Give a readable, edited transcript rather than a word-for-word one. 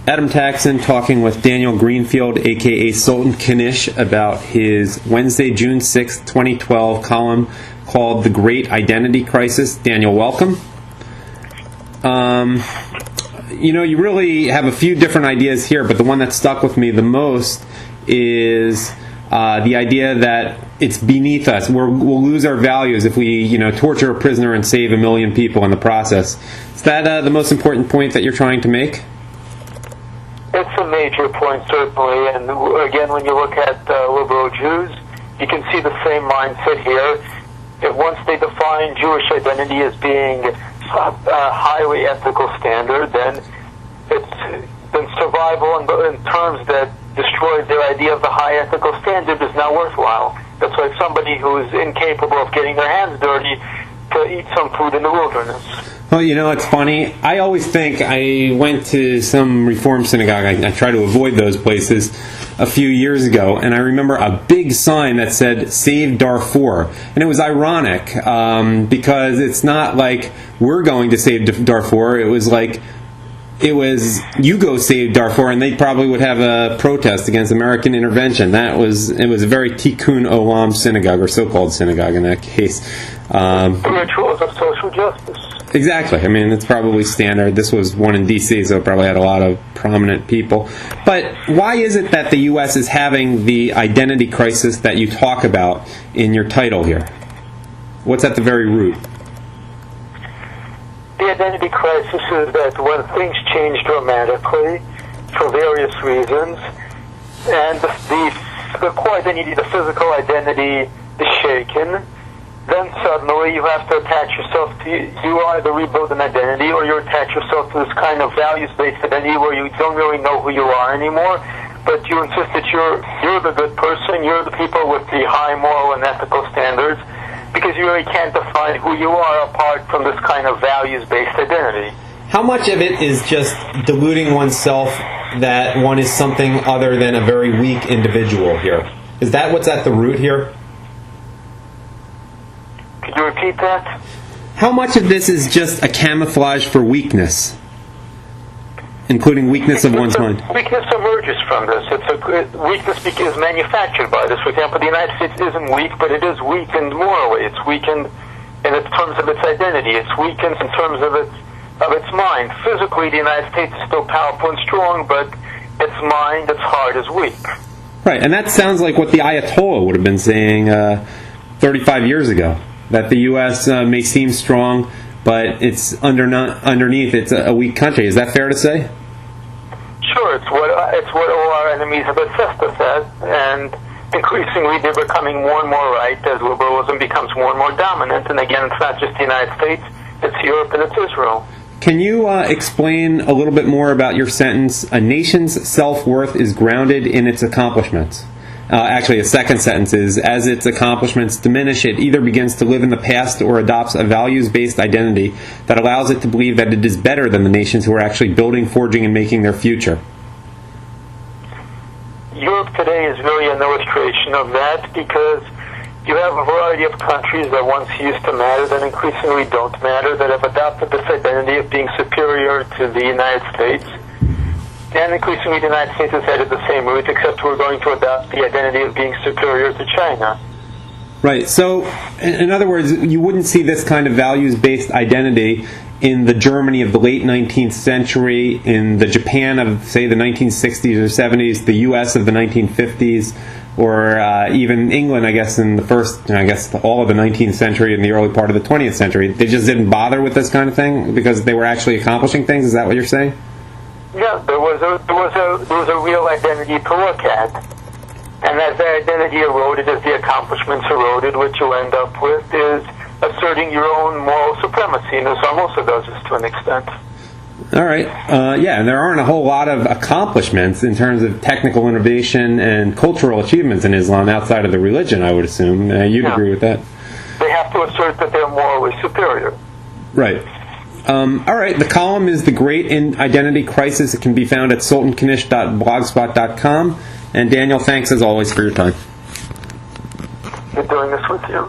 Adam Taxon talking with Daniel Greenfield, a.k.a. Sultan Knish, about his Wednesday, June 6, 2012 column called The Great Identity Crisis. Daniel, welcome. You really have a few different ideas here, but the one that stuck with me the most is the idea that it's beneath us. We'll lose our values if we, torture a prisoner and save 1 million people in the process. Is that the most important point that you're trying to make? It's a major point, certainly. And again, when you look at liberal Jews, you can see the same mindset here. If once they define Jewish identity as being a highly ethical standard, then survival in terms that destroys their idea of the high ethical standard is not worthwhile. That's why somebody who is incapable of getting their hands dirty to eat some food in the wilderness. Well, it's funny. I always think I went to some Reform synagogue. I try to avoid those places a few years ago, and I remember a big sign that said, "Save Darfur." And it was ironic because it's not like we're going to save Darfur. It was you go save Darfur, and they probably would have a protest against American intervention. It was a very tikkun olam synagogue, or so-called synagogue in that case. Rituals of social justice. Exactly. I mean, it's probably standard. This was one in D.C., so it probably had a lot of prominent people. But why is it that the U.S. is having the identity crisis that you talk about in your title here? What's at the very root? The identity crisis is that when things change dramatically for various reasons, and the core identity, the physical identity, is shaken, then suddenly you have to attach yourself to, you either rebuild an identity or you attach yourself to this kind of values-based identity where you don't really know who you are anymore, but you insist that you're the good person, you're the people with the high moral and ethical standards, because you really can't define who you are apart from this kind of values-based identity. How much of it is just deluding oneself that one is something other than a very weak individual here? Is that what's at the root here? Could you repeat that? How much of this is just a camouflage for weakness, including weakness of one's mind? Weakness emerges from this. Weakness is manufactured by this. For example, the United States isn't weak, but it is weakened morally. It's weakened in terms of its identity. It's weakened in terms of its mind. Physically, the United States is still powerful and strong, but its mind, its heart is weak. Right, and that sounds like what the Ayatollah would have been saying 35 years ago. That the U.S. may seem strong, but it's underneath it's a weak country. Is that fair to say? Sure, it's what all our enemies have assessed us as, and increasingly they're becoming more and more right as liberalism becomes more and more dominant. And again, it's not just the United States, it's Europe and it's Israel. Can you explain a little bit more about your sentence, "A nation's self-worth is grounded in its accomplishments"? Actually, a second sentence is, "As its accomplishments diminish, it either begins to live in the past or adopts a values-based identity that allows it to believe that it is better than the nations who are actually building, forging, and making their future." Europe today is really an illustration of that, because you have a variety of countries that once used to matter, that increasingly don't matter, that have adopted this identity of being superior to the United States. And increasingly the United States is headed the same route, except we're going to adopt the identity of being superior to China. Right. So, in other words, you wouldn't see this kind of values-based identity in the Germany of the late 19th century, in the Japan of, say, the 1960s or 70s, the U.S. of the 1950s, or even England, I guess, in the first, all of the 19th century and the early part of the 20th century. They just didn't bother with this kind of thing because they were actually accomplishing things? Is that what you're saying? Yeah, there was a real identity to look at. And as the identity eroded, as the accomplishments eroded, what you end up with is asserting your own moral supremacy, and Islam also does this to an extent. All right. Yeah, and there aren't a whole lot of accomplishments in terms of technical innovation and cultural achievements in Islam outside of the religion, I would assume. You'd agree with that? They have to assert that they're morally superior. Right. All right, the column is The Great Identity Crisis. It can be found at sultanknish.blogspot.com. And Daniel, thanks as always for your time. Good doing this with you.